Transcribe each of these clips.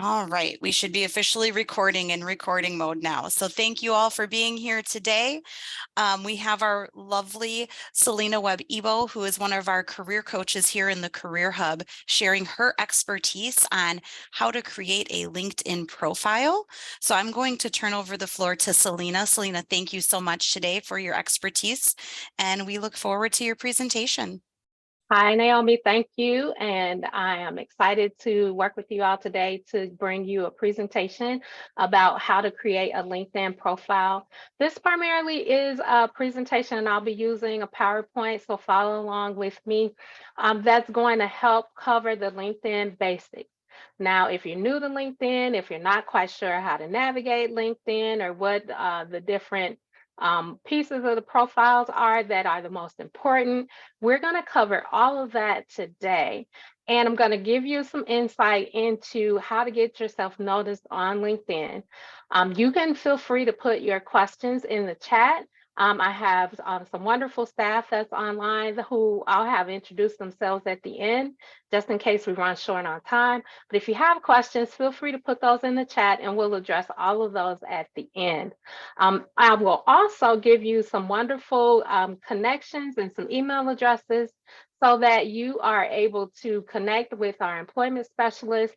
All right, we should be officially recording in recording mode now. So thank you all for being here today. We have our lovely Selena Webb-Ebo, who is one of our career coaches here in the Career Hub, sharing her expertise on how to create a LinkedIn profile. So I'm going to turn over the floor to Selena. Selena, thank you so much today for your expertise, and we look forward to your presentation. Hi, Naomi. Thank you. And I am excited to work with you all today to bring you a presentation about how to create a LinkedIn profile. This primarily is a presentation, and I'll be using a PowerPoint, so follow along with me. That's going to help cover the LinkedIn basics. Now, if you're new to LinkedIn, if you're not quite sure how to navigate LinkedIn or what the different pieces of the profiles are that are the most important, we're going to cover all of that today. And I'm going to give you some insight into how to get yourself noticed on LinkedIn. You can feel free to put your questions in the chat. I have some wonderful staff that's online who I'll have introduce themselves at the end, just in case we run short on time. But if you have questions, feel free to put those in the chat and we'll address all of those at the end. I will also give you some wonderful connections and some email addresses so that you are able to connect with our employment specialist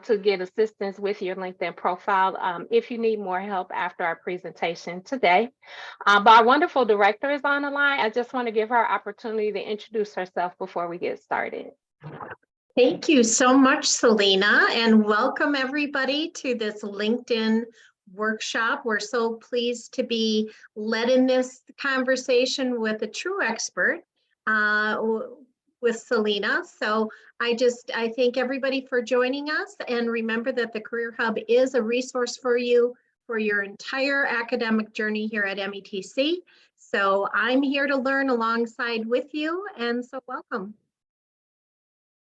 to get assistance with your LinkedIn profile if you need more help after our presentation today. But our wonderful director is on the line. I just want to give her an opportunity to introduce herself before we get started. Thank you so much, Selena, and welcome everybody to this LinkedIn workshop. We're so pleased to be led in this conversation with a true expert, with Selena. So I thank everybody for joining us, and remember that the Career Hub is a resource for you for your entire academic journey here at METC. So I'm here to learn alongside with you, and so welcome.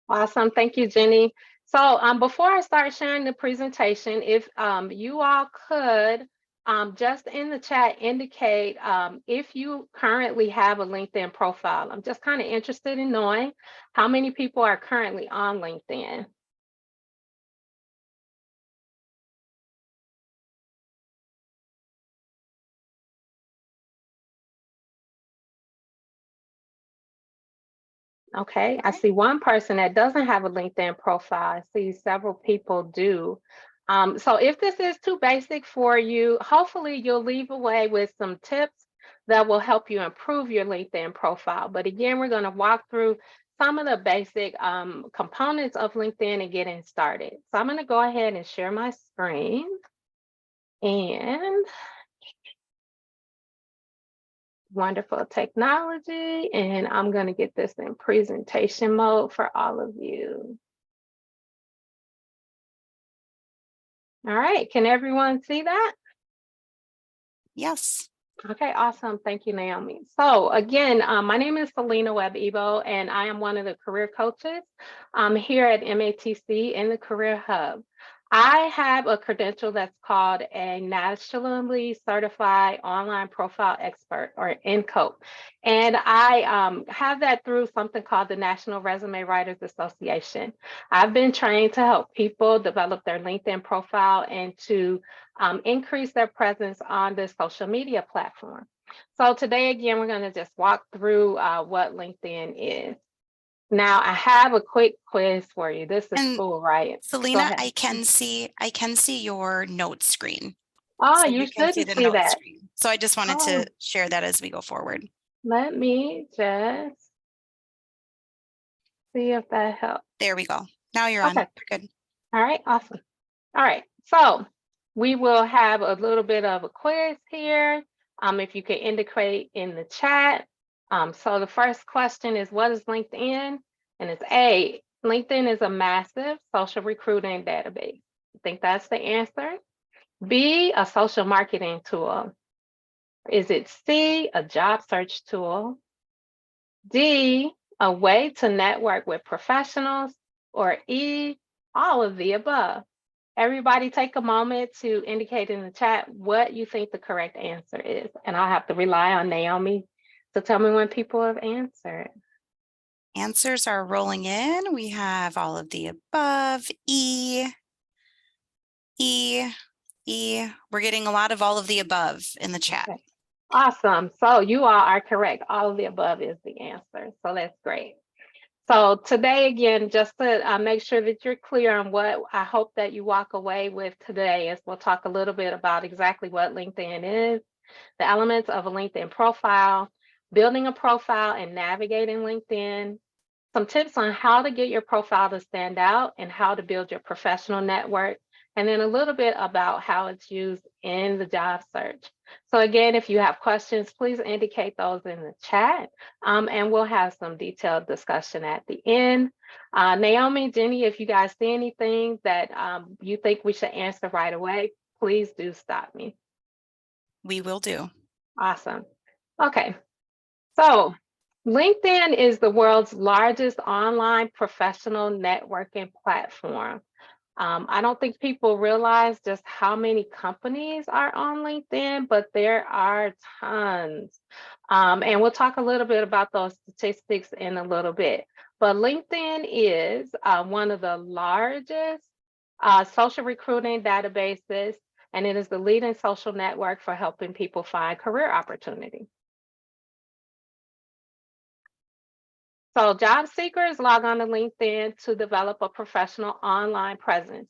Awesome. Thank you, Jenny. So before I start sharing the presentation, if you all could just in the chat indicate if you currently have a LinkedIn profile. I'm just kind of interested in knowing how many people are currently on LinkedIn. Okay, I see one person that doesn't have a LinkedIn profile. I see several people do. So if this is too basic for you, hopefully you'll leave away with some tips that will help you improve your LinkedIn profile. But again, we're going to walk through some of the basic components of LinkedIn and getting started. So I'm going to go ahead and share my screen. And wonderful technology, and I'm going to get this in presentation mode for all of you. All right, can everyone see that? Yes. Okay, awesome. Thank you, Naomi. So again, my name is Selena Webb-Ebo, and I am one of the career coaches here at METC in the Career Hub. I have a credential that's called a Nationally Certified Online Profile Expert, or NCOPE. And I have that through something called the National Resume Writers Association. I've been trained to help people develop their LinkedIn profile and to increase their presence on the social media platform. So today, again, we're going to just walk through what LinkedIn is. Now, I have a quick quiz for you. This is cool, right? Selena, I can see your note screen. Oh, So you can see shouldn't the see note that. screen. So I just wanted to share that as we go forward. Let me just see if that helps. There we go. Now you're on. Okay. Good. All right, awesome. All right, so we will have a little bit of a quiz here. If you can indicate in the chat. So the first question is, what is LinkedIn? And it's A, LinkedIn is a massive social recruiting database. I think that's the answer. B, a social marketing tool. Is it C, a job search tool? D, a way to network with professionals? Or E, all of the above? Everybody take a moment to indicate in the chat what you think the correct answer is. And I'll have to rely on Naomi to tell me when people have answered. Answers are rolling in. We have all of the above. E. E. We're getting a lot of all of the above in the chat. Okay. Awesome. So you all are correct. All of the above is the answer. So that's great. So today, again, just to make sure that you're clear on what I hope that you walk away with today is we'll talk a little bit about exactly what LinkedIn is, the elements of a LinkedIn profile, building a profile and navigating LinkedIn, some tips on how to get your profile to stand out and how to build your professional network, and then a little bit about how it's used in the job search. So again, if you have questions, please indicate those in the chat, and we'll have some detailed discussion at the end. Naomi, Jenny, if you guys see anything that you think we should answer right away, please do stop me. We will do. Awesome. Okay, so LinkedIn is the world's largest online professional networking platform. I don't think people realize just how many companies are on LinkedIn, but there are tons. And we'll talk a little bit about those statistics in a little bit. But LinkedIn is one of the largest social recruiting databases, and it is the leading social network for helping people find career opportunities. So job seekers log on to LinkedIn to develop a professional online presence.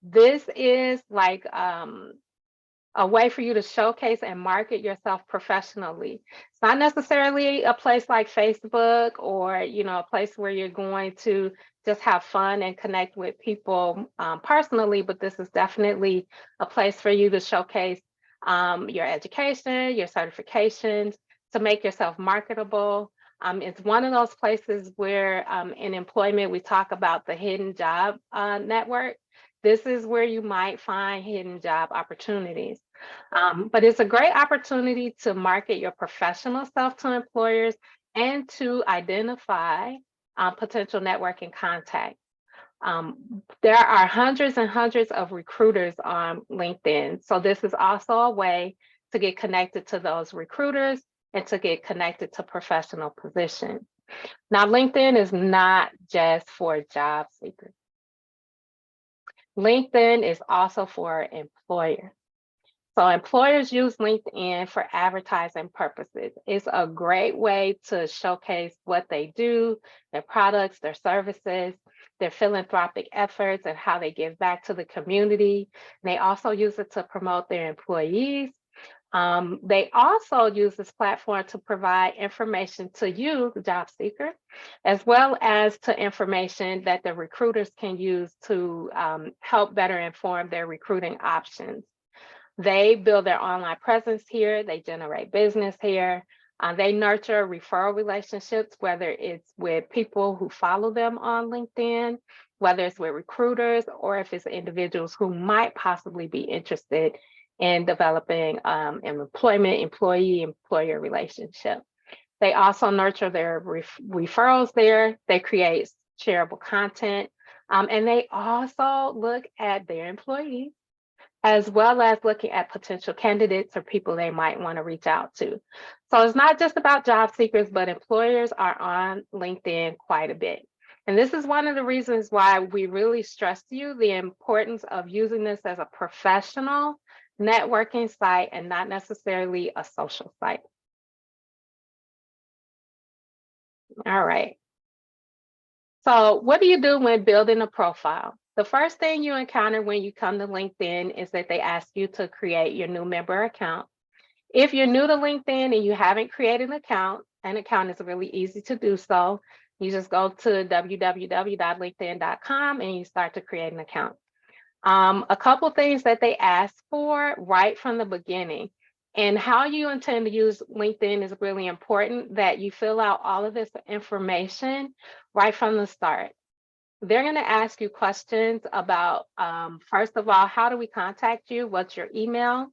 This is like a way for you to showcase and market yourself professionally. It's not necessarily a place like Facebook or a place where you're going to just have fun and connect with people personally, but this is definitely a place for you to showcase your education, your certifications, to make yourself marketable. It's one of those places where in employment, we talk about the hidden job network. This is where you might find hidden job opportunities. But it's a great opportunity to market your professional self to employers and to identify potential networking contacts. There are hundreds and hundreds of recruiters on LinkedIn. So this is also a way to get connected to those recruiters and to get connected to professional positions. Now, LinkedIn is not just for job seekers. LinkedIn is also for employers. So employers use LinkedIn for advertising purposes. It's a great way to showcase what they do, their products, their services, their philanthropic efforts, and how they give back to the community. They also use it to promote their employees. They also use this platform to provide information to you, the job seeker, as well as to information that the recruiters can use to help better inform their recruiting options. They build their online presence here, they generate business here, they nurture referral relationships, whether it's with people who follow them on LinkedIn, whether it's with recruiters, or if it's individuals who might possibly be interested in developing an employee-employer relationship. They also nurture their referrals there. They create shareable content, and they also look at their employees, as well as looking at potential candidates or people they might want to reach out to. So it's not just about job seekers, but employers are on LinkedIn quite a bit. And this is one of the reasons why we really stress to you the importance of using this as a professional networking site and not necessarily a social site. All right. So what do you do when building a profile? The first thing you encounter when you come to LinkedIn is that they ask you to create your new member account. If you're new to LinkedIn and you haven't created an account is really easy to do so. You just go to www.linkedin.com and you start to create an account. A couple things that they ask for right from the beginning, and how you intend to use LinkedIn is really important, that you fill out all of this information right from the start. They're going to ask you questions about, first of all, how do we contact you? What's your email?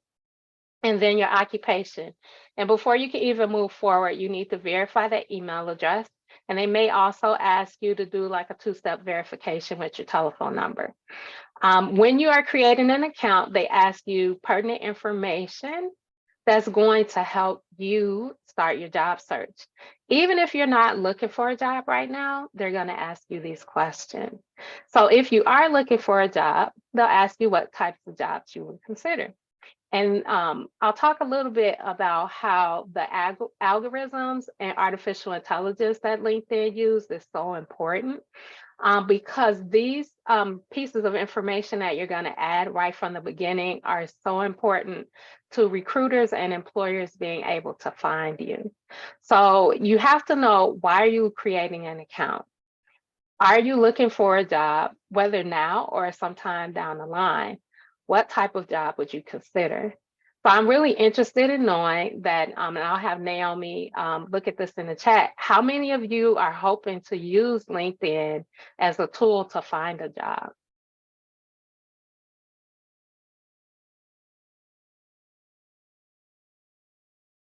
And then your occupation. And before you can even move forward, you need to verify that email address. And they may also ask you to do like a two-step verification with your telephone number. When you are creating an account, they ask you pertinent information that's going to help you start your job search. Even if you're not looking for a job right now, they're going to ask you these questions. So if you are looking for a job, they'll ask you what types of jobs you would consider. And I'll talk a little bit about how the algorithms and artificial intelligence that LinkedIn use is so important, because these pieces of information that you're going to add right from the beginning are so important to recruiters and employers being able to find you. So you have to know, why are you creating an account? Are you looking for a job, whether now or sometime down the line? What type of job would you consider? So I'm really interested in knowing that, and I'll have Naomi look at this in the chat. How many of you are hoping to use LinkedIn as a tool to find a job?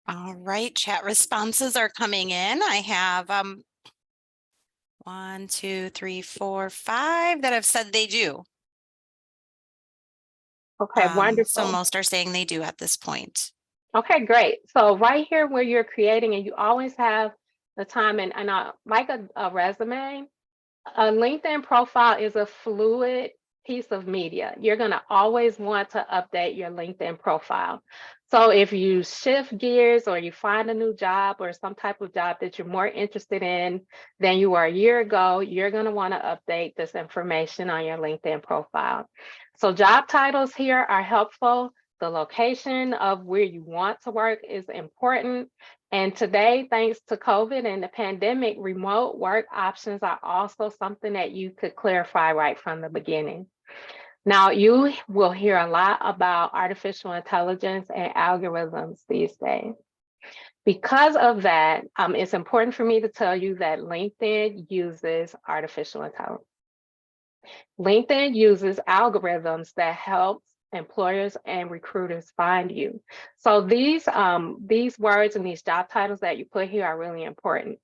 All right, chat responses are coming in. I have 1, 2, 3, 4, 5 that have said they do. Okay, So wonderful. most are saying they do at this point. Okay, great. So right here where you're creating, and you always have the time, and like a resume, a LinkedIn profile is a fluid piece of media. You're going to always want to update your LinkedIn profile. So if you shift gears or you find a new job or some type of job that you're more interested in than you were a year ago, you're going to want to update this information on your LinkedIn profile. So job titles here are helpful. The location of where you want to work is important. And today, thanks to COVID and the pandemic, remote work options are also something that you could clarify right from the beginning. Now, you will hear a lot about artificial intelligence and algorithms these days. Because of that, it's important for me to tell you that LinkedIn uses artificial intelligence. LinkedIn uses algorithms that help employers and recruiters find you. So these words and these job titles that you put here are really important.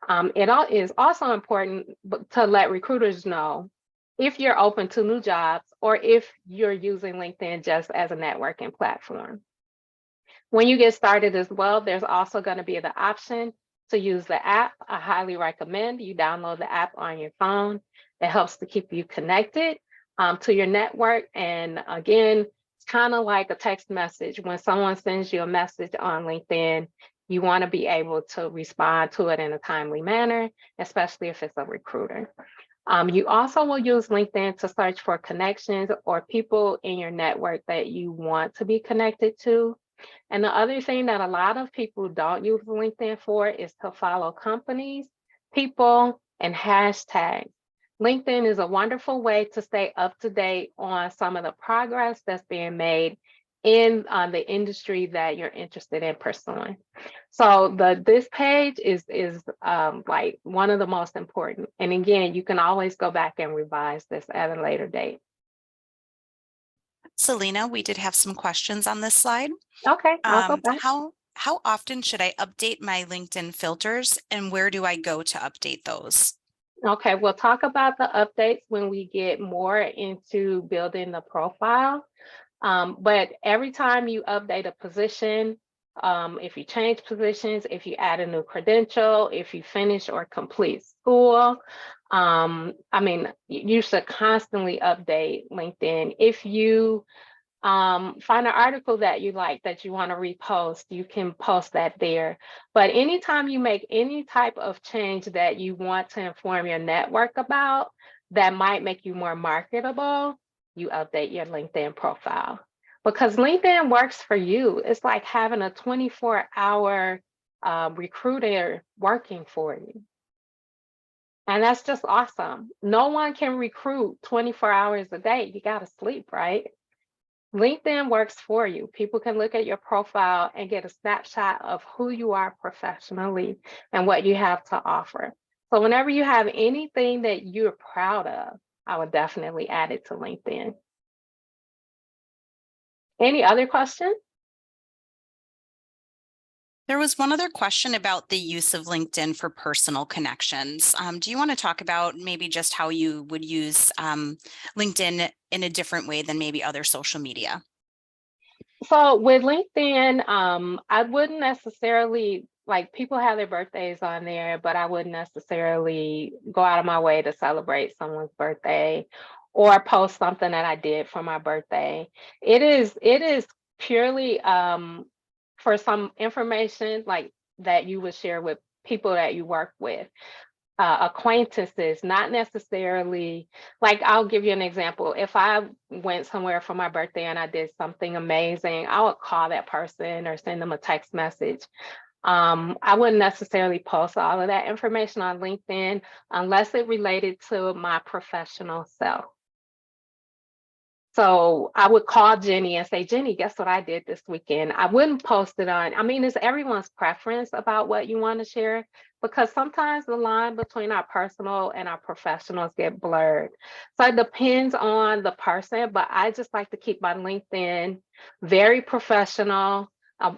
It is also important to let recruiters know if you're open to new jobs or if you're using LinkedIn just as a networking platform. When you get started as well, there's also going to be the option to use the app. I highly recommend you download the app on your phone. It helps to keep you connected to your network. And again, it's kind of like a text message. When someone sends you a message on LinkedIn, you want to be able to respond to it in a timely manner, especially if it's a recruiter. You also will use LinkedIn to search for connections or people in your network that you want to be connected to. And the other thing that a lot of people don't use LinkedIn for is to follow companies, people, and hashtags. LinkedIn is a wonderful way to stay up to date on some of the progress that's being made in the industry that you're interested in pursuing. So this page is like one of the most important. And again, you can always go back and revise this at a later date. Selena, we did have some questions on this slide. Okay, I'll go back. How often should I update my LinkedIn filters, and where do I go to update those? Okay, we'll talk about the updates when we get more into building the profile. But every time you update a position, if you change positions, if you add a new credential, if you finish or complete school, I mean, you should constantly update LinkedIn. If you find an article that you like that you want to repost, you can post that there. But anytime you make any type of change that you want to inform your network about that might make you more marketable, you update your LinkedIn profile. Because LinkedIn works for you. It's like having a 24-hour recruiter working for you. And that's just awesome. No one can recruit 24 hours a day. You got to sleep, right? LinkedIn works for you. People can look at your profile and get a snapshot of who you are professionally and what you have to offer. So whenever you have anything that you're proud of, I would definitely add it to LinkedIn. Any other questions? There was one other question about the use of LinkedIn for personal connections. Do you want to talk about maybe just how you would use LinkedIn in a different way than maybe other social media? So with LinkedIn, I wouldn't necessarily, like, people have their birthdays on there, but I wouldn't necessarily go out of my way to celebrate someone's birthday or post something that I did for my birthday. It is purely for some information like that you would share with people that you work with, acquaintances, not necessarily like, I'll give you an example. If I went somewhere for my birthday and I did something amazing, I would call that person or send them a text message. I wouldn't necessarily post all of that information on LinkedIn unless it related to my professional self. So I would call Jenny and say, Jenny, guess what I did this weekend? I wouldn't post it on, I mean, it's everyone's preference about what you want to share, because sometimes the line between our personal and our professionals get blurred. So it depends on the person, but I just like to keep my LinkedIn very professional.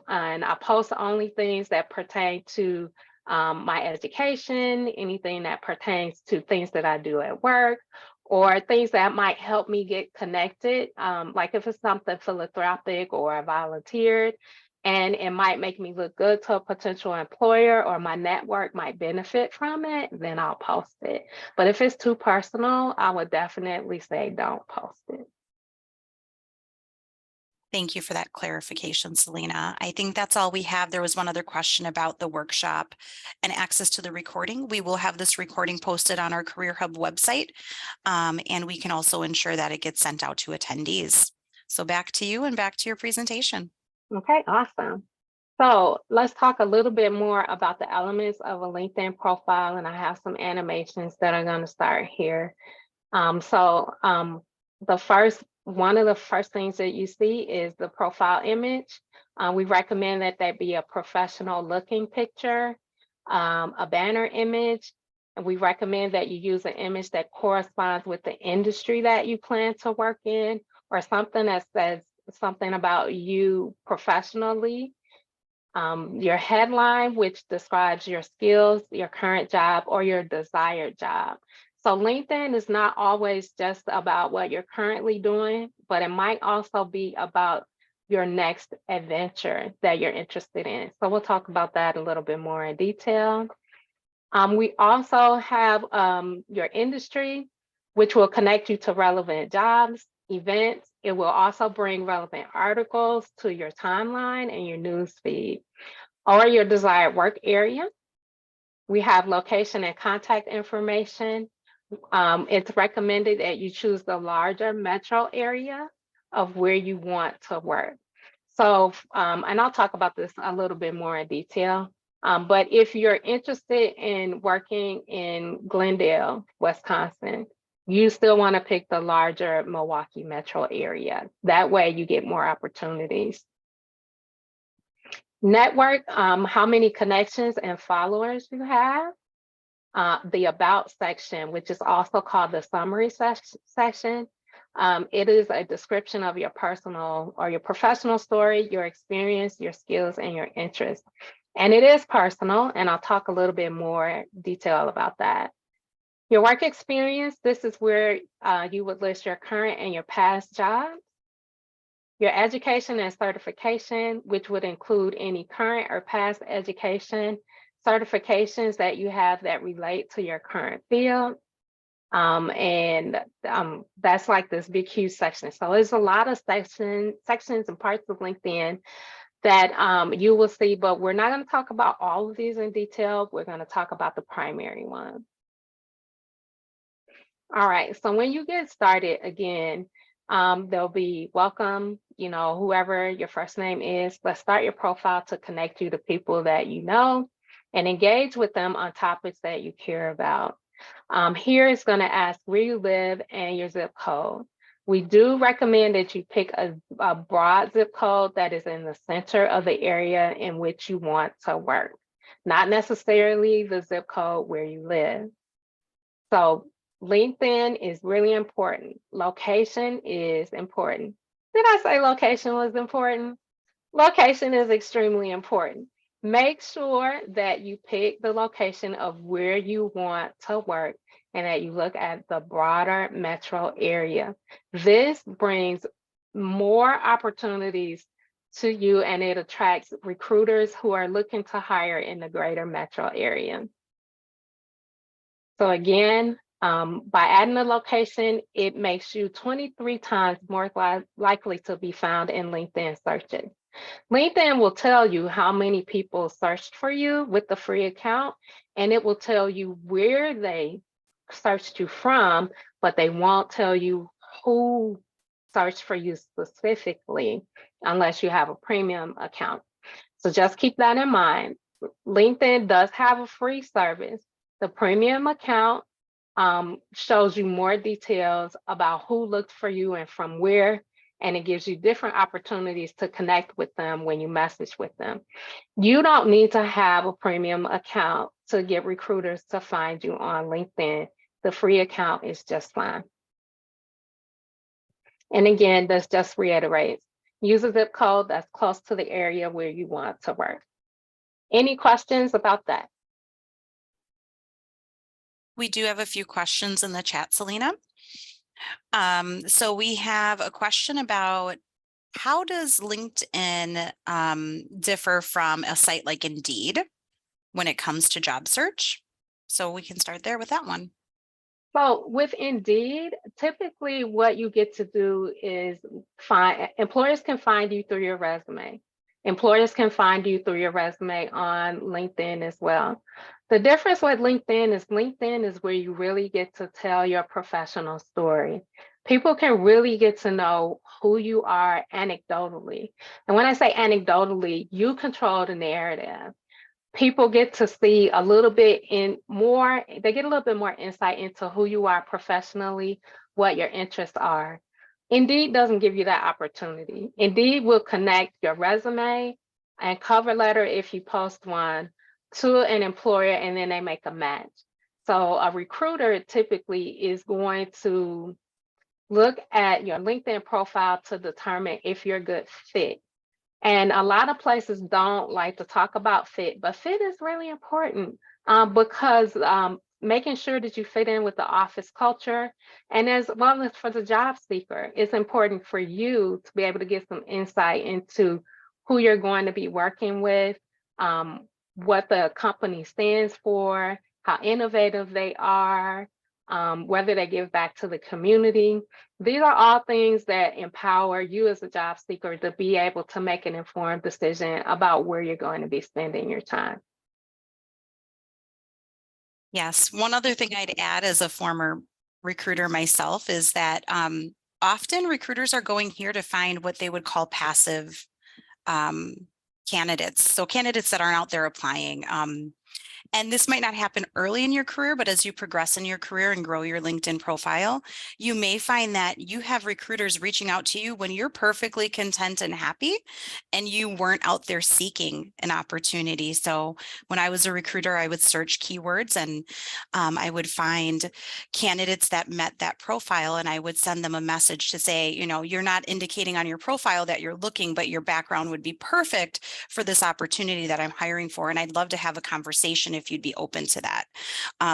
And I post only things that pertain to my education, anything that pertains to things that I do at work, or things that might help me get connected. Like if it's something philanthropic or I volunteered and it might make me look good to a potential employer or my network might benefit from it, then I'll post it. But if it's too personal, I would definitely say don't post it. Thank you for that clarification, Selena. I think that's all we have. There was one other question about the workshop and access to the recording. We will have this recording posted on our Career Hub website, and we can also ensure that it gets sent out to attendees. So back to you and back to your presentation. Okay, awesome. So let's talk a little bit more about the elements of a LinkedIn profile, and I have some animations that are going to start here. One of the first things that you see is the profile image. We recommend that that be a professional looking picture, a banner image. And we recommend that you use an image that corresponds with the industry that you plan to work in, or something that says something about you professionally. Your headline, which describes your skills, your current job, or your desired job. So LinkedIn is not always just about what you're currently doing, but it might also be about your next adventure that you're interested in. So we'll talk about that a little bit more in detail. We also have your industry, which will connect you to relevant jobs, events. It will also bring relevant articles to your timeline and your news feed, or your desired work area. We have location and contact information. It's recommended that you choose the larger metro area of where you want to work. So, and I'll talk about this a little bit more in detail. But if you're interested in working in Glendale, Wisconsin, you still want to pick the larger Milwaukee metro area. That way you get more opportunities. Network, how many connections and followers you have. The about section, which is also called the summary section. It is a description of your personal or your professional story, your experience, your skills, and your interests. And it is personal, and I'll talk a little bit more detail about that. Your work experience, this is where you would list your current and your past jobs. Your education and certification, which would include any current or past education, certifications that you have that relate to your current field. That's like this big, huge section. So there's a lot of sections and parts of LinkedIn that you will see, but we're not going to talk about all of these in detail. We're going to talk about the primary one. All right, so when you get started, again, there'll be welcome, whoever your first name is. Let's start your profile to connect you to people that you know and engage with them on topics that you care about. Here it's going to ask where you live and your zip code. We do recommend that you pick a broad zip code that is in the center of the area in which you want to work, not necessarily the zip code where you live. So LinkedIn is really important. Location is important. Did I say location was important? Location is extremely important. Make sure that you pick the location of where you want to work and that you look at the broader metro area. This brings more opportunities to you, and it attracts recruiters who are looking to hire in the greater metro area. So again, By adding a location, it makes you 23 times more likely to be found in LinkedIn searches. LinkedIn will tell you how many people searched for you with the free account, and it will tell you where they searched you from, but they won't tell you who searched for you specifically unless you have a premium account. So just keep that in mind. LinkedIn does have a free service. The premium account shows you more details about who looked for you and from where, and it gives you different opportunities to connect with them when you message with them. You don't need to have a premium account to get recruiters to find you on LinkedIn. The free account is just fine. And again, this just reiterates, use a zip code that's close to the area where you want to work. Any questions about that? We do have a few questions in the chat, Selena. So we have a question about how does LinkedIn differ from a site like Indeed when it comes to job search? So we can start there with that one. So with Indeed, typically what you get to do is employers can find you through your resume. Employers can find you through your resume on LinkedIn as well. The difference with LinkedIn is where you really get to tell your professional story. People can really get to know who you are anecdotally. And when I say anecdotally, you control the narrative. People get to see a little bit they get a little bit more insight into who you are professionally, what your interests are. Indeed doesn't give you that opportunity. Indeed will connect your resume and cover letter, if you post one, to an employer, and then they make a match. So a recruiter typically is going to look at your LinkedIn profile to determine if you're a good fit. And a lot of places don't like to talk about fit, but fit is really important because making sure that you fit in with the office culture, and as well as for the job seeker, it's important for you to be able to get some insight into who you're going to be working with, what the company stands for, how innovative they are, whether they give back to the community. These are all things that empower you as a job seeker to be able to make an informed decision about where you're going to be spending your time. Yes, one other thing I'd add as a former recruiter myself is that often recruiters are going here to find what they would call passive candidates. So candidates that aren't out there applying. And this might not happen early in your career, but as you progress in your career and grow your LinkedIn profile, you may find that you have recruiters reaching out to you when you're perfectly content and happy and you weren't out there seeking an opportunity. So when I was a recruiter, I would search keywords and I would find candidates that met that profile, and I would send them a message to say, you know, you're not indicating on your profile that you're looking, but your background would be perfect for this opportunity that I'm hiring for. And I'd love to have a conversation if you'd be open to that.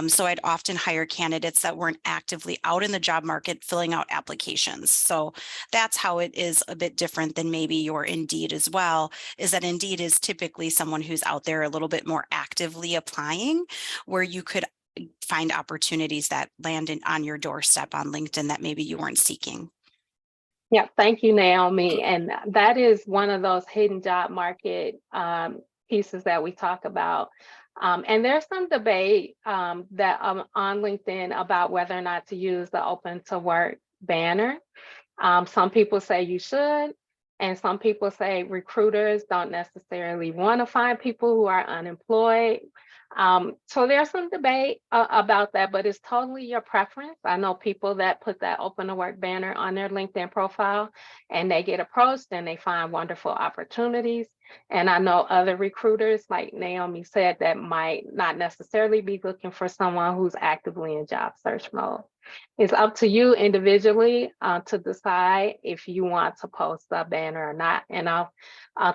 So I'd often hire candidates that weren't actively out in the job market filling out applications. So that's how it is a bit different than maybe your Indeed as well, is that Indeed is typically someone who's out there a little bit more actively applying, where you could find opportunities that land on your doorstep on LinkedIn that maybe you weren't seeking. Yeah, thank you, Naomi. And that is one of those hidden job market pieces that we talk about. And there's some debate that on LinkedIn about whether or not to use the open to work banner. Some people say you should, and some people say recruiters don't necessarily want to find people who are unemployed. So there's some debate about that, but it's totally your preference. I know people that put that open to work banner on their LinkedIn profile and they get approached and they find wonderful opportunities. And I know other recruiters, like Naomi said, that might not necessarily be looking for someone who's actively in job search mode. It's up to you individually to decide if you want to post a banner or not. And I'll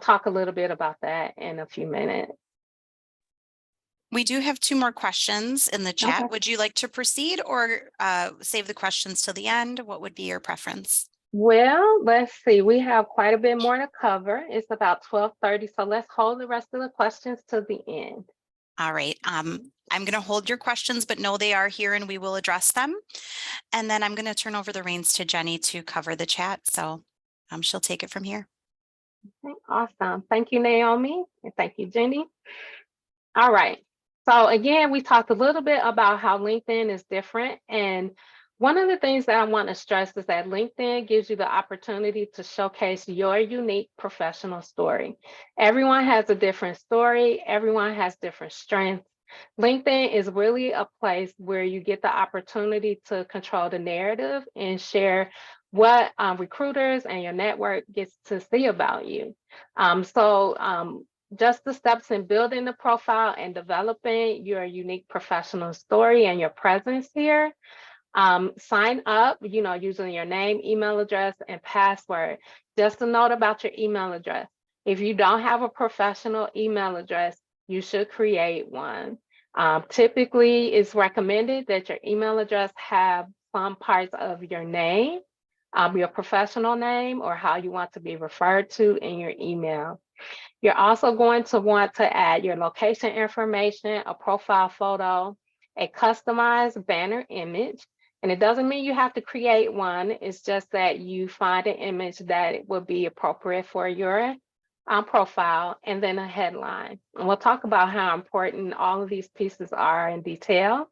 talk a little bit about that in a few minutes. We do have 2 more questions in the chat. Okay. Would you like to proceed or save the questions till the end? What would be your preference? Well, let's see. We have quite a bit more to cover. It's about 12:30, so let's hold the rest of the questions to the end. All right. I'm going to hold your questions, but know they are here and we will address them. And then I'm going to turn over the reins to Jenny to cover the chat. So she'll take it from here. Okay, awesome. Thank you, Naomi, and thank you, Jenny. All right. So again, we talked a little bit about how LinkedIn is different. And one of the things that I want to stress is that LinkedIn gives you the opportunity to showcase your unique professional story. Everyone has a different story. Everyone has different strengths. LinkedIn is really a place where you get the opportunity to control the narrative and share what recruiters and your network gets to see about you. Just the steps in building the profile and developing your unique professional story and your presence here. Sign up, using your name, email address, and password. Just a note about your email address. If you don't have a professional email address, you should create one. Typically, it's recommended that your email address have some parts of your name, your professional name, or how you want to be referred to in your email. You're also going to want to add your location information, a profile photo, a customized banner image. And it doesn't mean you have to create one. It's just that you find an image that would be appropriate for your profile, and then a headline. And we'll talk about how important all of these pieces are in detail.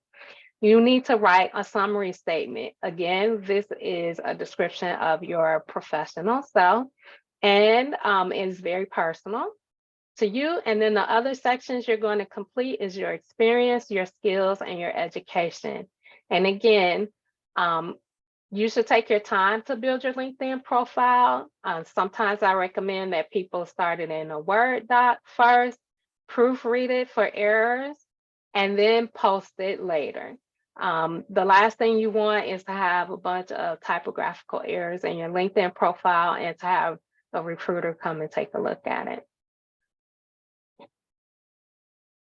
You need to write a summary statement. Again, this is a description of your professional self, and is very personal to you. And then the other sections you're going to complete is your experience, your skills, and your education. And again, you should take your time to build your LinkedIn profile. Sometimes I recommend that people start it in a Word doc first, proofread it for errors, and then post it later. The last thing you want is to have a bunch of typographical errors in your LinkedIn profile and to have a recruiter come and take a look at it.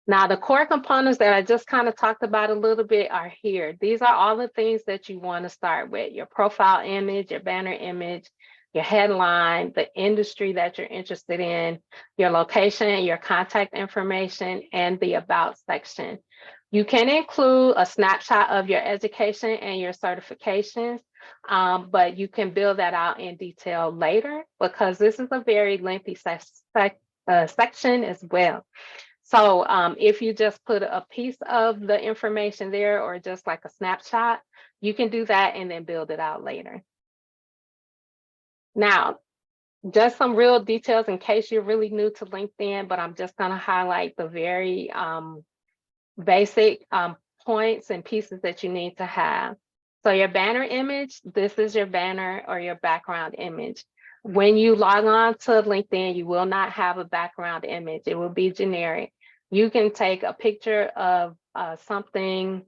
Now, the core components that I just kind of talked about a little bit are here. These are all the things that you want to start with: your profile image, your banner image, your headline, the industry that you're interested in, your location, your contact information, and the about section. You can include a snapshot of your education and your certifications, but you can build that out in detail later because this is a very lengthy section as well. So if you just put a piece of the information there or just like a snapshot, you can do that and then build it out later. Now, just some real details in case you're really new to LinkedIn, but I'm just going to highlight the very basic points and pieces that you need to have. So your banner image, this is your banner or your background image. When you log on to LinkedIn, you will not have a background image. It will be generic. You can take a picture of something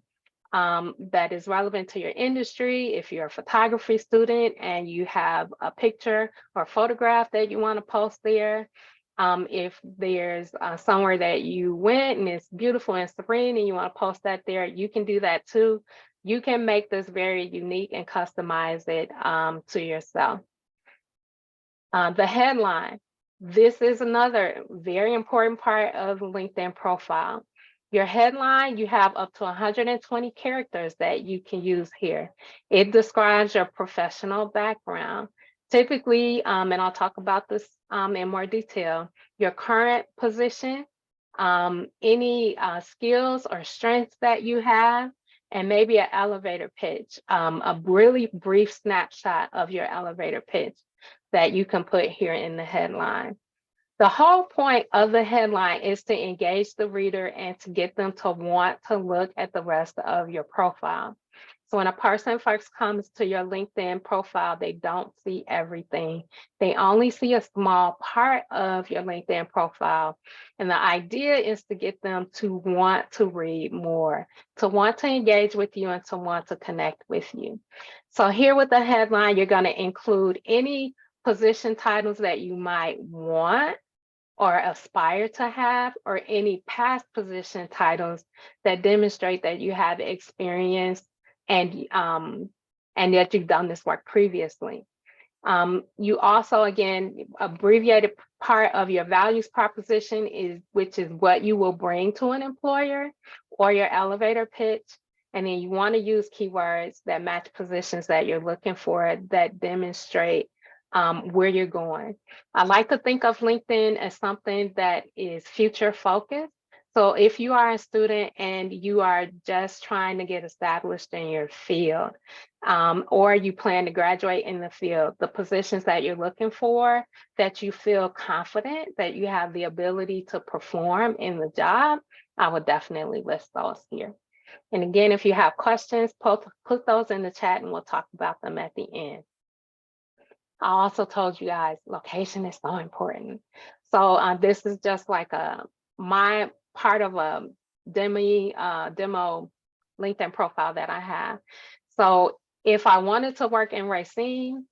that is relevant to your industry. If you're a photography student and you have a picture or photograph that you want to post there, if there's somewhere that you went and it's beautiful and serene and you want to post that there, you can do that too. You can make this very unique and customize it to yourself. The headline. This is another very important part of LinkedIn profile. Your headline, you have up to 120 characters that you can use here. It describes your professional background. Typically, and I'll talk about this in more detail, your current position, any skills or strengths that you have, and maybe an elevator pitch, a really brief snapshot of your elevator pitch that you can put here in the headline. The whole point of the headline is to engage the reader and to get them to want to look at the rest of your profile. So when a person first comes to your LinkedIn profile, they don't see everything. They only see a small part of your LinkedIn profile. And the idea is to get them to want to read more, to want to engage with you, and to want to connect with you. So here with the headline, you're going to include any position titles that you might want or aspire to have, or any past position titles that demonstrate that you have experience and that you've done this work previously. You also, again, abbreviated part of your values proposition is, which is what you will bring to an employer, or your elevator pitch. And then you want to use keywords that match positions that you're looking for, that demonstrate where you're going. I like to think of LinkedIn as something that is future focused. So if you are a student and you are just trying to get established in your field, or you plan to graduate in the field, the positions that you're looking for, that you feel confident that you have the ability to perform in the job, I would definitely list those here. And again, if you have questions, put those in the chat and we'll talk about them at the end. I also told you guys, location is so important. So this is just like my part of a demo LinkedIn profile that I have. So if I wanted to work in Racine,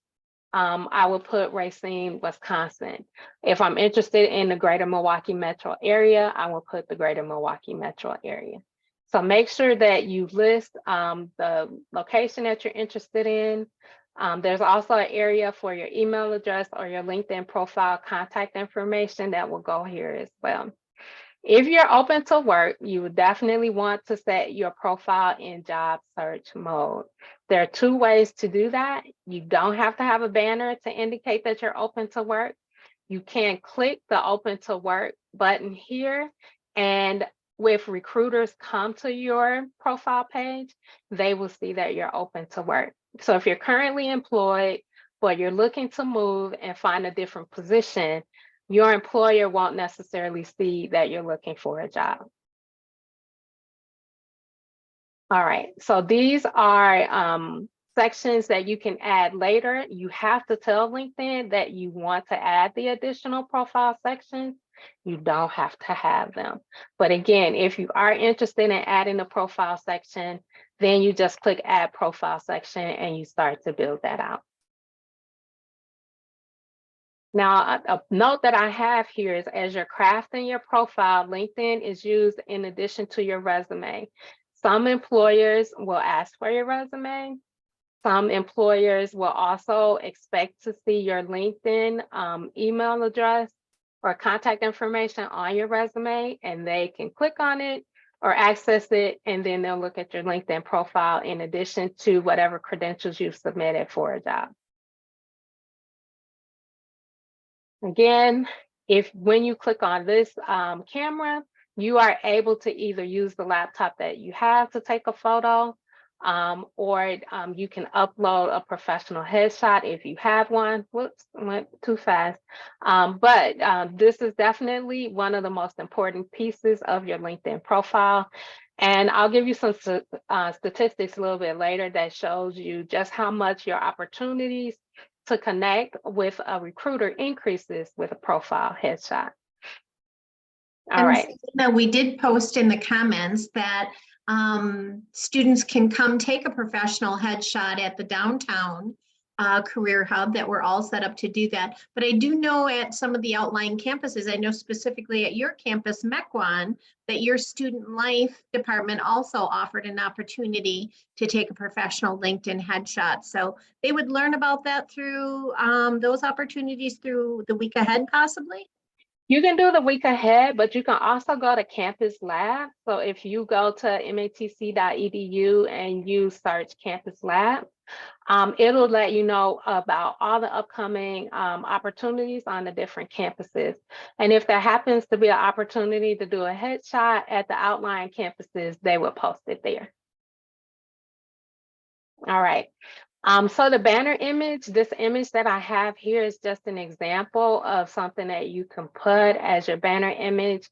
I would put Racine, Wisconsin. If I'm interested in the greater Milwaukee metro area, I will put the greater Milwaukee metro area. So make sure that you list the location that you're interested in. There's also an area for your email address or your LinkedIn profile contact information that will go here as well. If you're open to work, you would definitely want to set your profile in job search mode. There are 2 ways to do that. You don't have to have a banner to indicate that you're open to work. You can click the open to work button here, and if recruiters come to your profile page, they will see that you're open to work. So if you're currently employed, but you're looking to move and find a different position, your employer won't necessarily see that you're looking for a job. All right, so these are sections that you can add later. You have to tell LinkedIn that you want to add the additional profile sections. You don't have to have them. But again, if you are interested in adding the profile section, then you just click add profile section and you start to build that out. Now, a note that I have here is, as you're crafting your profile, LinkedIn is used in addition to your resume. Some employers will ask for your resume. Some employers will also expect to see your LinkedIn email address or contact information on your resume, and they can click on it or access it, and then they'll look at your LinkedIn profile in addition to whatever credentials you've submitted for a job. Again, when you click on this camera, you are able to either use the laptop that you have to take a photo, or you can upload a professional headshot if you have one. Whoops, went too fast. But this is definitely one of the most important pieces of your LinkedIn profile. And I'll give you some statistics a little bit later that shows you just how much your opportunities to connect with a recruiter increases with a profile headshot. All right. Selena, we did post in the comments that students can come take a professional headshot at the downtown Career Hub, that we're all set up to do that. But I do know at some of the outlying campuses, I know specifically at your campus, Mequon, that your student life department also offered an opportunity to take a professional LinkedIn headshot. So they would learn about that through those opportunities through the week ahead, possibly? You can do the week ahead, but you can also go to Campus Lab. So if you go to matc.edu and you search Campus Lab, it'll let you know about all the upcoming opportunities on the different campuses. And if there happens to be an opportunity to do a headshot at the outlying campuses, they will post it there. All right. So the banner image, this image that I have here is just an example of something that you can put as your banner image.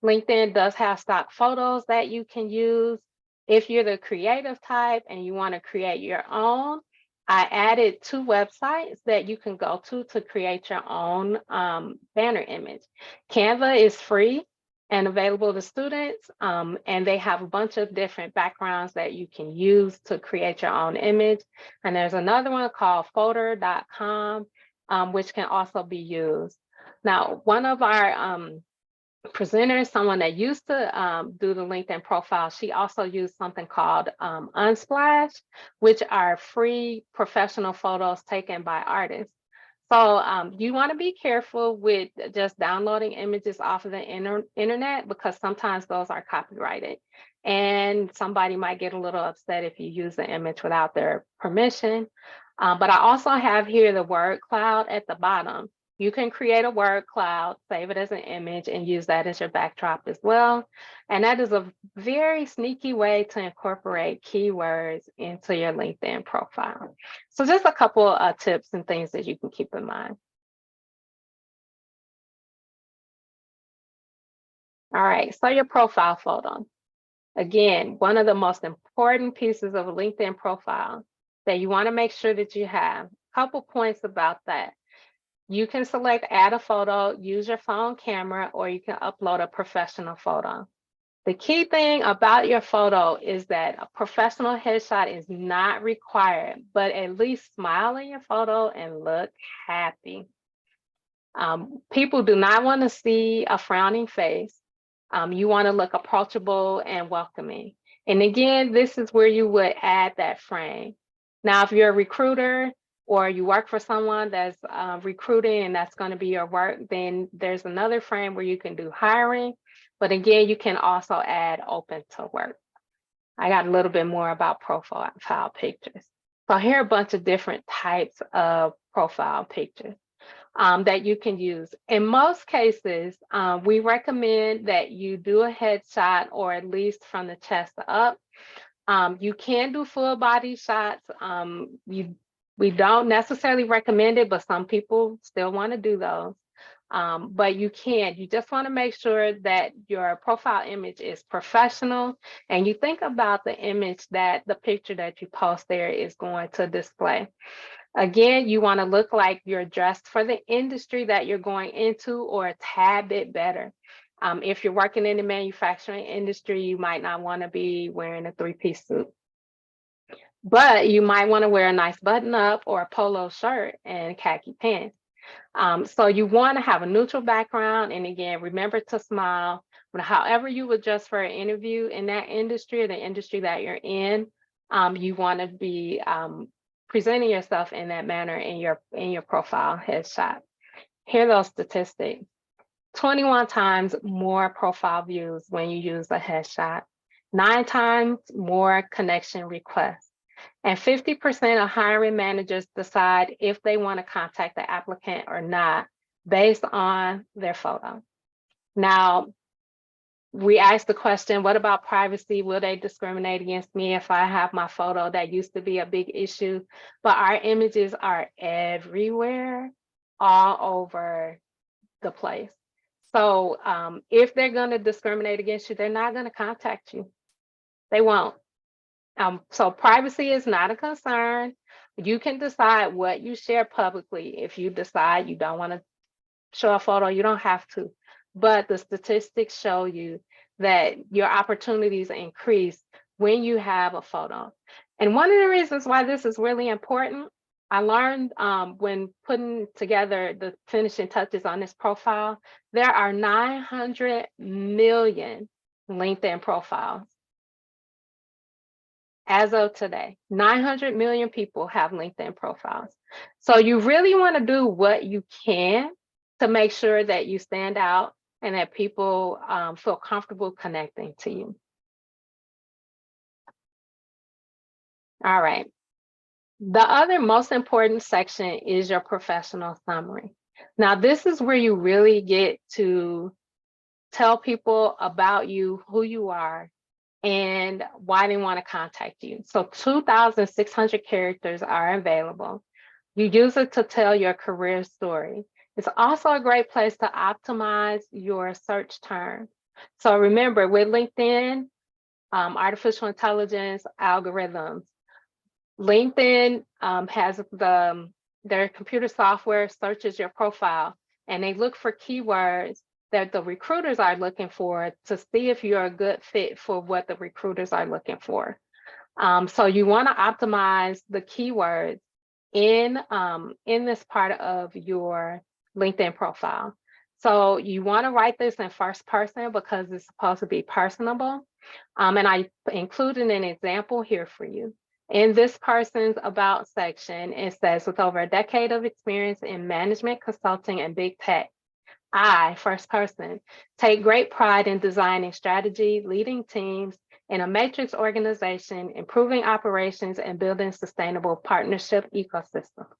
LinkedIn does have stock photos that you can use. If you're the creative type and you want to create your own, I added 2 websites that you can go to create your own banner image. Canva is free and available to students, and they have a bunch of different backgrounds that you can use to create your own image. And there's another one called Folder.com, which can also be used. Now, one of our presenters, someone that used to do the LinkedIn profile, she also used something called Unsplash, which are free professional photos taken by artists. So you want to be careful with just downloading images off of the internet, because sometimes those are copyrighted. And somebody might get a little upset if you use the image without their permission. But I also have here the word cloud at the bottom. You can create a word cloud, save it as an image, and use that as your backdrop as well. And that is a very sneaky way to incorporate keywords into your LinkedIn profile. So just a couple tips and things that you can keep in mind. All right, so your profile photo. Again, one of the most important pieces of a LinkedIn profile that you want to make sure that you have. A couple points about that. You can select add a photo, use your phone camera, or you can upload a professional photo. The key thing about your photo is that a professional headshot is not required, but at least smile in your photo and look happy. People do not want to see a frowning face. You want to look approachable and welcoming. And again, this is where you would add that frame. Now, if you're a recruiter or you work for someone that's recruiting and that's going to be your work, then there's another frame where you can do hiring. But again, you can also add open to work. I got a little bit more about profile pictures. So here are a bunch of different types of profile pictures that you can use. In most cases, we recommend that you do a headshot, or at least from the chest up. You can do full body shots. We don't necessarily recommend it, but some people still want to do those. But you just want to make sure that your profile image is professional, and you think about the image that the picture that you post there is going to display. Again, you want to look like you're dressed for the industry that you're going into, or a tad bit better. If you're working in the manufacturing industry, you might not want to be wearing a three-piece suit, but you might want to wear a nice button up or a polo shirt and khaki pants. So you want to have a neutral background. And again, remember to smile. But however you would dress for an interview in that industry, or the industry that you're in, you want to be presenting yourself in that manner in your profile headshot. Here are those statistics. 21 times more profile views when you use a headshot, 9 times more connection requests, and 50% of hiring managers decide if they want to contact the applicant or not based on their photo. Now, we asked the question, what about privacy? Will they discriminate against me if I have my photo? That used to be a big issue, but our images are everywhere, all over the place. So if they're going to discriminate against you, they're not going to contact you. They won't. So privacy is not a concern. You can decide what you share publicly. If you decide you don't want to show a photo, you don't have to. But the statistics show you that your opportunities increase when you have a photo. And one of the reasons why this is really important, I learned when putting together the finishing touches on this profile, there are 900 million LinkedIn profiles. As of today, 900 million people have LinkedIn profiles. So you really want to do what you can to make sure that you stand out and that people feel comfortable connecting to you. All right. The other most important section is your professional summary. Now, this is where you really get to tell people about you, who you are, and why they want to contact you. So 2,600 characters are available. You use it to tell your career story. It's also a great place to optimize your search terms. So remember, with LinkedIn, artificial intelligence algorithms, LinkedIn has their computer software searches your profile, and they look for keywords that the recruiters are looking for to see if you're a good fit for what the recruiters are looking for. So you want to optimize the keywords in this part of your LinkedIn profile. So you want to write this in first person because it's supposed to be personable. And I included an example here for you. In this person's about section, it says, with over a decade of experience in management, consulting, and big tech, I, first person, take great pride in designing strategy, leading teams in a matrix organization, improving operations, and building sustainable partnership ecosystems.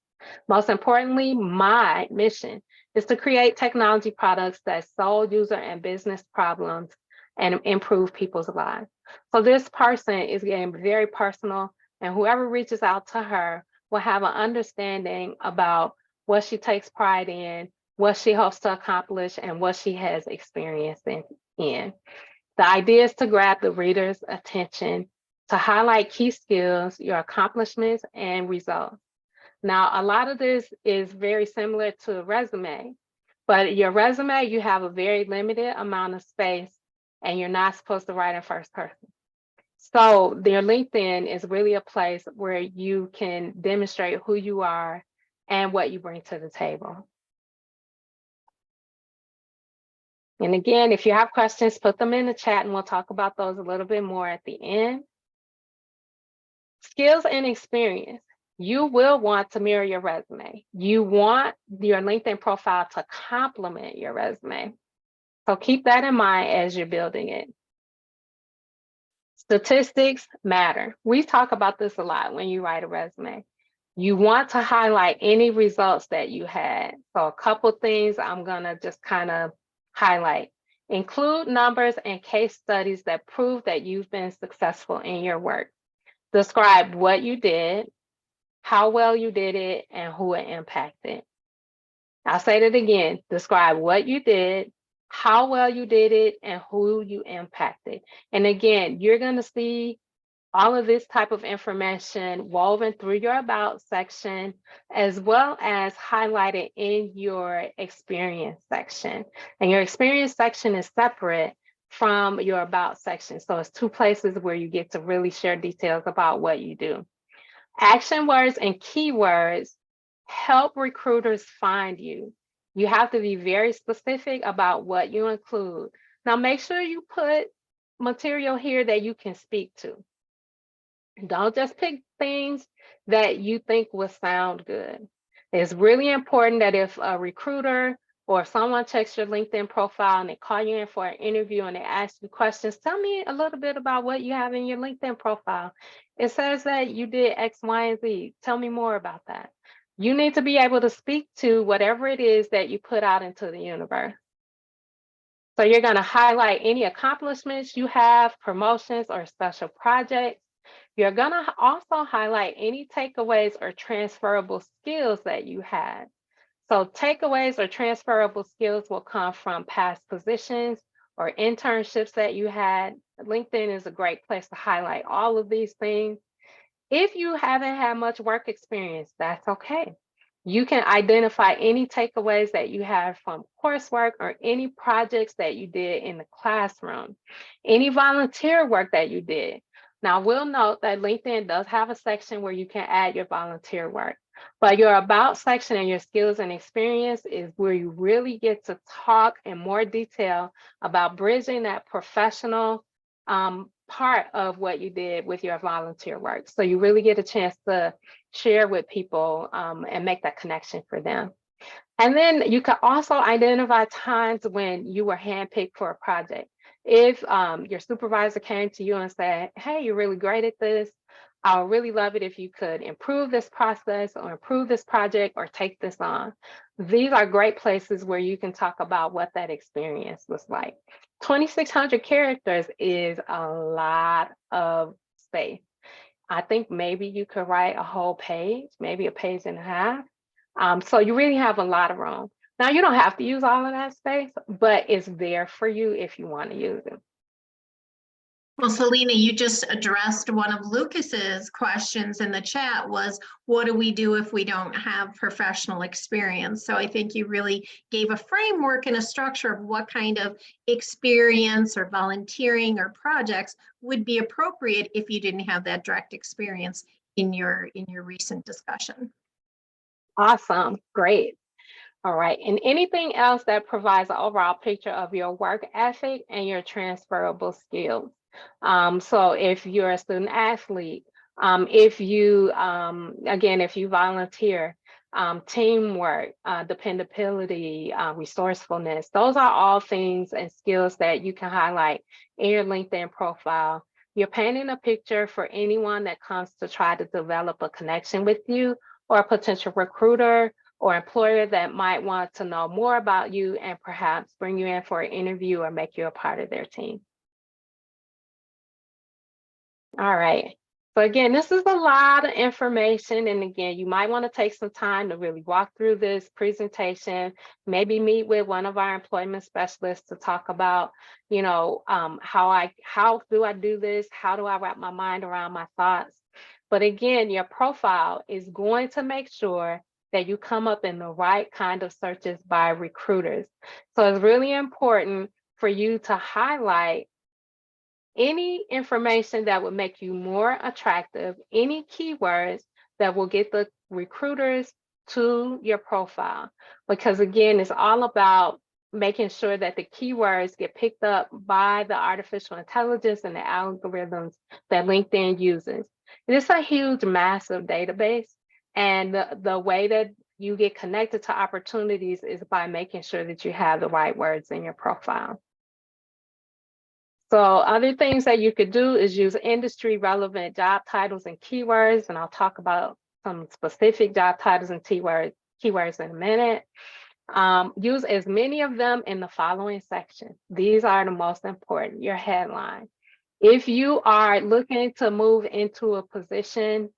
Most importantly, my mission is to create technology products that solve user and business problems and improve people's lives. So this person is getting very personal, and whoever reaches out to her will have an understanding about what she takes pride in, what she hopes to accomplish, and what she has experience in. The idea is to grab the reader's attention, to highlight key skills, your accomplishments, and results. Now, a lot of this is very similar to a resume, but your resume, you have a very limited amount of space, and you're not supposed to write in first person. So their LinkedIn is really a place where you can demonstrate who you are and what you bring to the table. And again, if you have questions, put them in the chat and we'll talk about those a little bit more at the end. Skills and experience. You will want to mirror your resume. You want your LinkedIn profile to complement your resume. So keep that in mind as you're building it. Statistics matter. We talk about this a lot when you write a resume. You want to highlight any results that you had. So a couple things I'm gonna just kind of highlight. Include numbers and case studies that prove that you've been successful in your work. Describe what you did, how well you did it, and who it impacted. I'll say that again. Describe what you did, how well you did it, and who you impacted. And again, you're going to see all of this type of information woven through your about section, as well as highlighted in your experience section. And your experience section is separate from your about section. So it's two places where you get to really share details about what you do. Action words and keywords help recruiters find you. You have to be very specific about what you include. Now, make sure you put material here that you can speak to. Don't just pick things that you think will sound good. It's really important that if a recruiter or someone checks your LinkedIn profile and they call you in for an interview and they ask you questions, tell me a little bit about what you have in your LinkedIn profile. It says that you did X, Y, and Z. Tell me more about that. You need to be able to speak to whatever it is that you put out into the universe. So you're going to highlight any accomplishments you have, promotions, or special projects. You're going to also highlight any takeaways or transferable skills that you had. So takeaways or transferable skills will come from past positions or internships that you had. LinkedIn is a great place to highlight all of these things. If you haven't had much work experience, that's okay. You can identify any takeaways that you have from coursework or any projects that you did in the classroom, any volunteer work that you did. Now, we'll note that LinkedIn does have a section where you can add your volunteer work, but your about section and your skills and experience is where you really get to talk in more detail about bridging that professional part of what you did with your volunteer work. So you really get a chance to share with people and make that connection for them. And then you can also identify times when you were handpicked for a project. If your supervisor came to you and said, hey, you're really great at this, I would really love it if you could improve this process or improve this project or take this on. These are great places where you can talk about what that experience was like. 2,600 characters is a lot of space. I think maybe you could write a whole page, maybe a page and a half. So you really have a lot of room. Now, you don't have to use all of that space, but it's there for you if you want to use it. Well, Selena, you just addressed one of Lucas's questions in the chat was, what do we do if we don't have professional experience? So I think you really gave a framework and a structure of what kind of experience or volunteering or projects would be appropriate if you didn't have that direct experience in your recent discussion. Awesome, great. All right, and anything else that provides an overall picture of your work ethic and your transferable skills. So if you're a student athlete, If you, again, if you volunteer, teamwork, dependability, resourcefulness, those are all things and skills that you can highlight in your LinkedIn profile. You're painting a picture for anyone that comes to try to develop a connection with you, or a potential recruiter or employer that might want to know more about you and perhaps bring you in for an interview or make you a part of their team. All right. So again, this is a lot of information. And again, you might want to take some time to really walk through this presentation, maybe meet with one of our employment specialists to talk about, you know, how do I do this? How do I wrap my mind around my thoughts? But again, your profile is going to make sure that you come up in the right kind of searches by recruiters. So it's really important for you to highlight any information that would make you more attractive, any keywords that will get the recruiters to your profile. Because again, it's all about making sure that the keywords get picked up by the artificial intelligence and the algorithms that LinkedIn uses. It's a huge, massive database. And the way that you get connected to opportunities is by making sure that you have the right words in your profile. So other things that you could do is use industry relevant job titles and keywords, and I'll talk about some specific job titles and keywords in a minute. Use as many of them in the following section. These are the most important, your headline. If you are looking to move into a position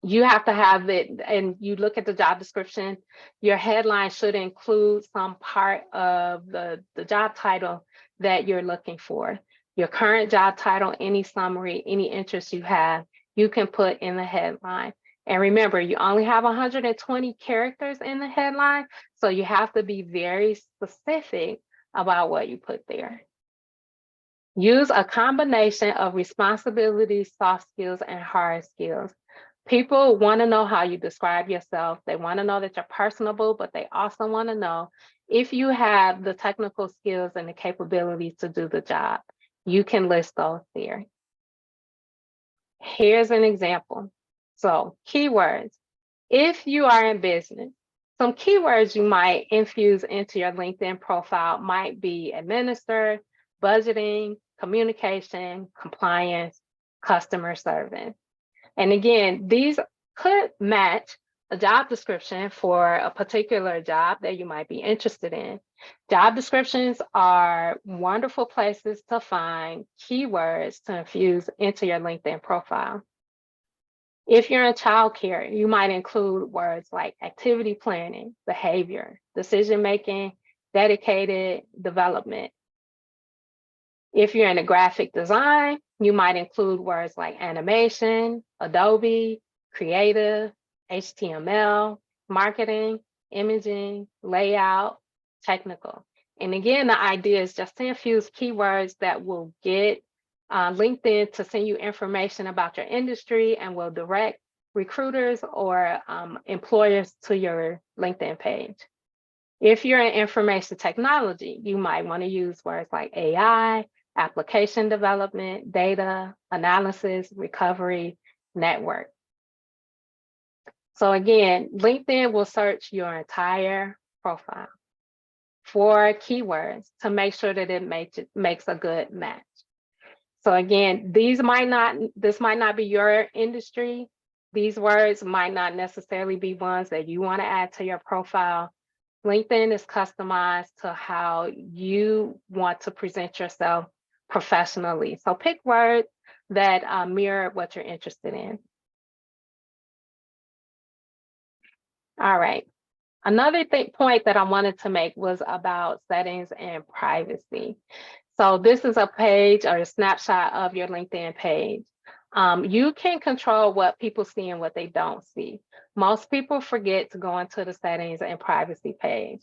you have to have it, and you look at the job description, your headline should include some part of the job title that you're looking for. Your current job title, any summary, any interest you have, you can put in the headline. And remember, you only have 120 characters in the headline, so you have to be very specific about what you put there. Use a combination of responsibilities, soft skills, and hard skills. People want to know how you describe yourself. They want to know that you're personable, but they also want to know if you have the technical skills and the capabilities to do the job. You can list those there. Here's an example. So keywords. If you are in business, some keywords you might infuse into your LinkedIn profile might be administer, budgeting, communication, compliance, customer service. And again, these could match a job description for a particular job that you might be interested in. Job descriptions are wonderful places to find keywords to infuse into your LinkedIn profile. If you're in childcare, you might include words like activity planning, behavior, decision-making, dedicated, development. If you're in a graphic design, you might include words like animation, Adobe, creative, HTML, marketing, imaging, layout, technical. And again, the idea is just to infuse keywords that will get LinkedIn to send you information about your industry and will direct recruiters or employers to your LinkedIn page. If you're in information technology, you might want to use words like AI, application development, data, analysis, recovery, network. So again, LinkedIn will search your entire profile for keywords to make sure that it makes a good match. So again, this might not be your industry. These words might not necessarily be ones that you want to add to your profile. LinkedIn is customized to how you want to present yourself professionally. So pick words that mirror what you're interested in. All right. Another point that I wanted to make was about settings and privacy. So this is a page or a snapshot of your LinkedIn page. You can control what people see and what they don't see. Most people forget to go into the settings and privacy page.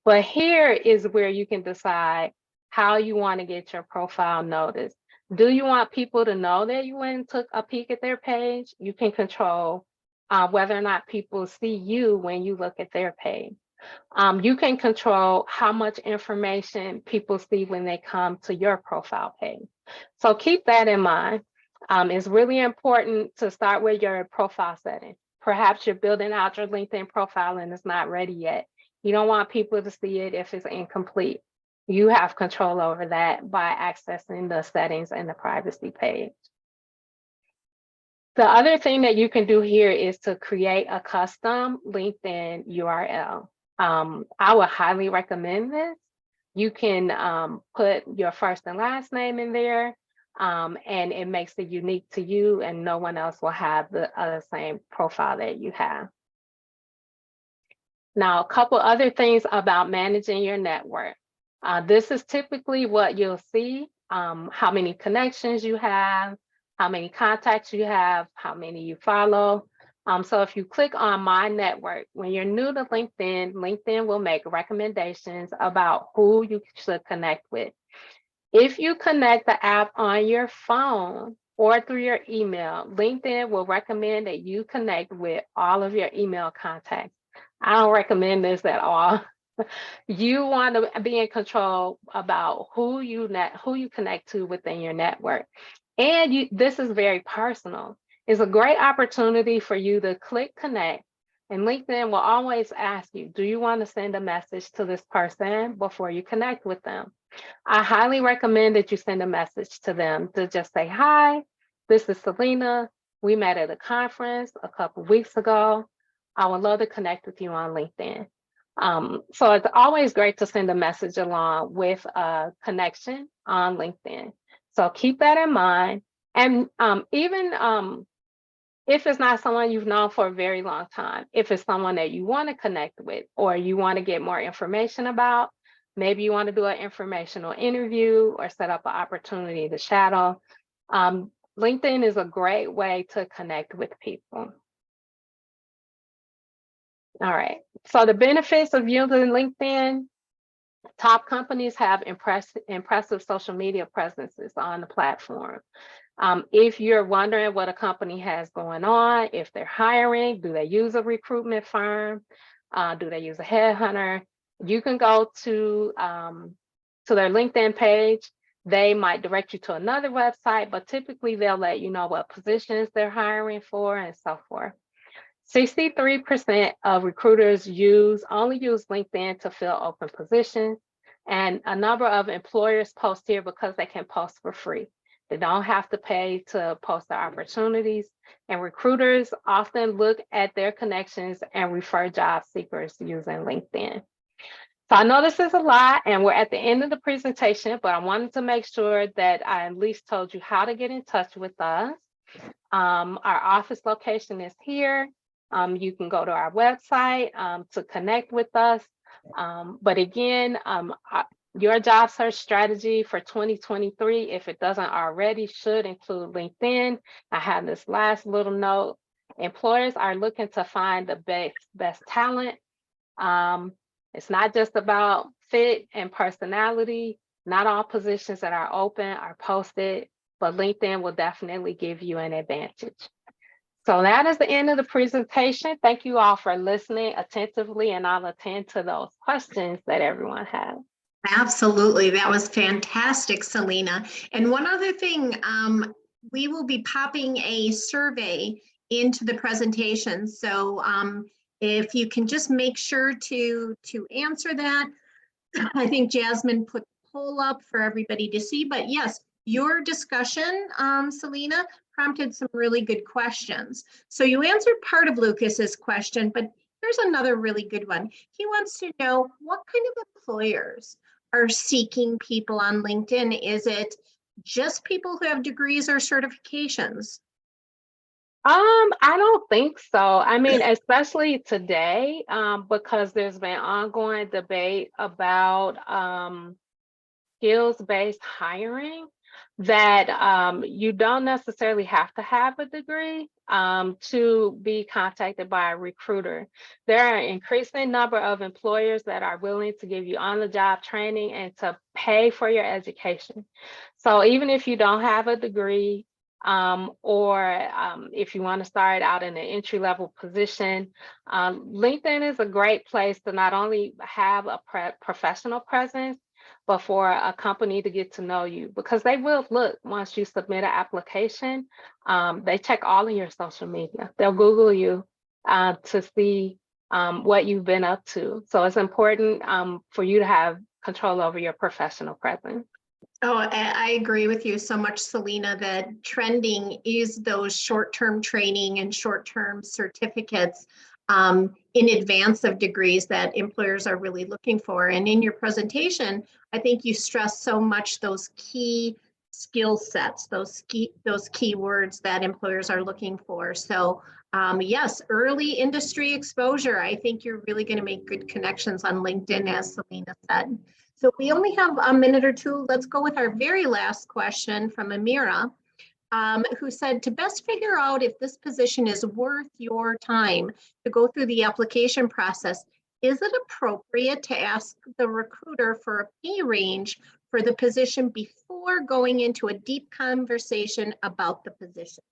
But here is where you can decide how you want to get your profile noticed. Do you want people to know that you went and took a peek at their page? You can control whether or not people see you when you look at their page. You can control how much information people see when they come to your profile page. So keep that in mind. It's really important to start with your profile setting. Perhaps you're building out your LinkedIn profile and it's not ready yet. You don't want people to see it if it's incomplete. You have control over that by accessing the settings and the privacy page. The other thing that you can do here is to create a custom LinkedIn URL. I would highly recommend this. You can put your first and last name in there, and it makes it unique to you, and no one else will have the same profile that you have. Now, a couple other things about managing your network. This is typically what you'll see, how many connections you have, how many contacts you have, how many you follow. So if you click on My Network, when you're new to LinkedIn, LinkedIn will make recommendations about who you should connect with. If you connect the app on your phone or through your email, LinkedIn will recommend that you connect with all of your email contacts. I don't recommend this at all. You want to be in control about who you connect to within your network. And this is very personal. It's a great opportunity for you to click connect, and LinkedIn will always ask you, do you want to send a message to this person before you connect with them? I highly recommend that you send a message to them to just say, hi, this is Selena. We met at a conference a couple of weeks ago. I would love to connect with you on LinkedIn. So it's always great to send a message along with a connection on LinkedIn. So keep that in mind. And even if it's not someone you've known for a very long time, if it's someone that you want to connect with or you want to get more information about, maybe you want to do an informational interview or set up an opportunity to shadow. LinkedIn is a great way to connect with people. All right, so the benefits of using LinkedIn: top companies have impressive social media presences on the platform. If you're wondering what a company has going on, if they're hiring, do they use a recruitment firm? Do they use a headhunter? You can go to their LinkedIn page. They might direct you to another website, but typically they'll let you know what positions they're hiring for and so forth. 63% of recruiters only use LinkedIn to fill open positions, and a number of employers post here because they can post for free. They don't have to pay to post their opportunities, and recruiters often look at their connections and refer job seekers using LinkedIn. So I know this is a lot and we're at the end of the presentation, but I wanted to make sure that I at least told you how to get in touch with us. Our office location is here. You can go to our website to connect with us. But again, your job search strategy for 2023, if it doesn't already, should include LinkedIn. I have this last little note. Employers are looking to find the best talent. It's not just about fit and personality. Not all positions that are open are posted, but LinkedIn will definitely give you an advantage. So that is the end of the presentation. Thank you all for listening attentively, and I'll attend to those questions that everyone has. Absolutely. That was fantastic, Selena. And one other thing, we will be popping a survey into the presentation. So if you can just make sure to answer that. I think Jasmine put the poll up for everybody to see, but yes, your discussion, Selena, prompted some really good questions. So you answered part of Lucas's question, but here's another really good one. He wants to know, what kind of employers are seeking people on LinkedIn? Is it just people who have degrees or certifications? I don't think so. I mean, especially today, because there's been ongoing debate about skills-based hiring, that you don't necessarily have to have a degree to be contacted by a recruiter. There are an increasing number of employers that are willing to give you on-the-job training and to pay for your education. So even if you don't have a degree, or if you want to start out in an entry-level position, LinkedIn is a great place to not only have a professional presence, but for a company to get to know you, because they will look once you submit an application. They check all of your social media. They'll Google you to see what you've been up to. So it's important for you to have control over your professional presence. Oh, I agree with you so much, Selena, that trending is those short-term training and short-term certificates in advance of degrees that employers are really looking for. And in your presentation, I think you stress so much those key skill sets, those key words that employers are looking for. So yes, early industry exposure. I think you're really going to make good connections on LinkedIn, as Selena said. So we only have a minute or two. Let's go with our very last question from Amira, who said, to best figure out if this position is worth your time to go through the application process, is it appropriate to ask the recruiter for a pay range for the position before going into a deep conversation about the position?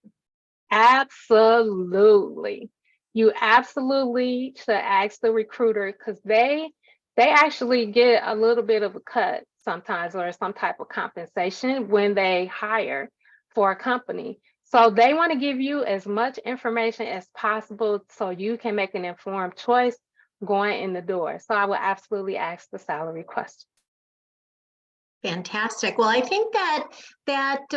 Absolutely. You absolutely should ask the recruiter, because they actually get a little bit of a cut sometimes, or some type of compensation when they hire for a company. So they want to give you as much information as possible so you can make an informed choice going in the door. So I would absolutely ask the salary question. Fantastic. Well, I think that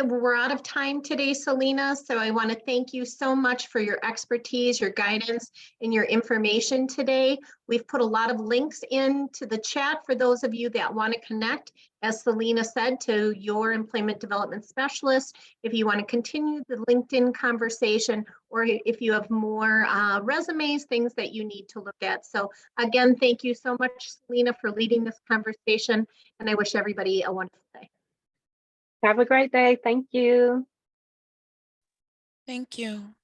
we're out of time today, Selena. So I want to thank you so much for your expertise, your guidance, and your information today. We've put a lot of links into the chat for those of you that want to connect, as Selena said, to your employment development specialist. If you want to continue the LinkedIn conversation, or if you have more resumes, things that you need to look at. So again, thank you so much, Selena, for leading this conversation. And I wish everybody a wonderful day. Have a great day. Thank you. Thank you.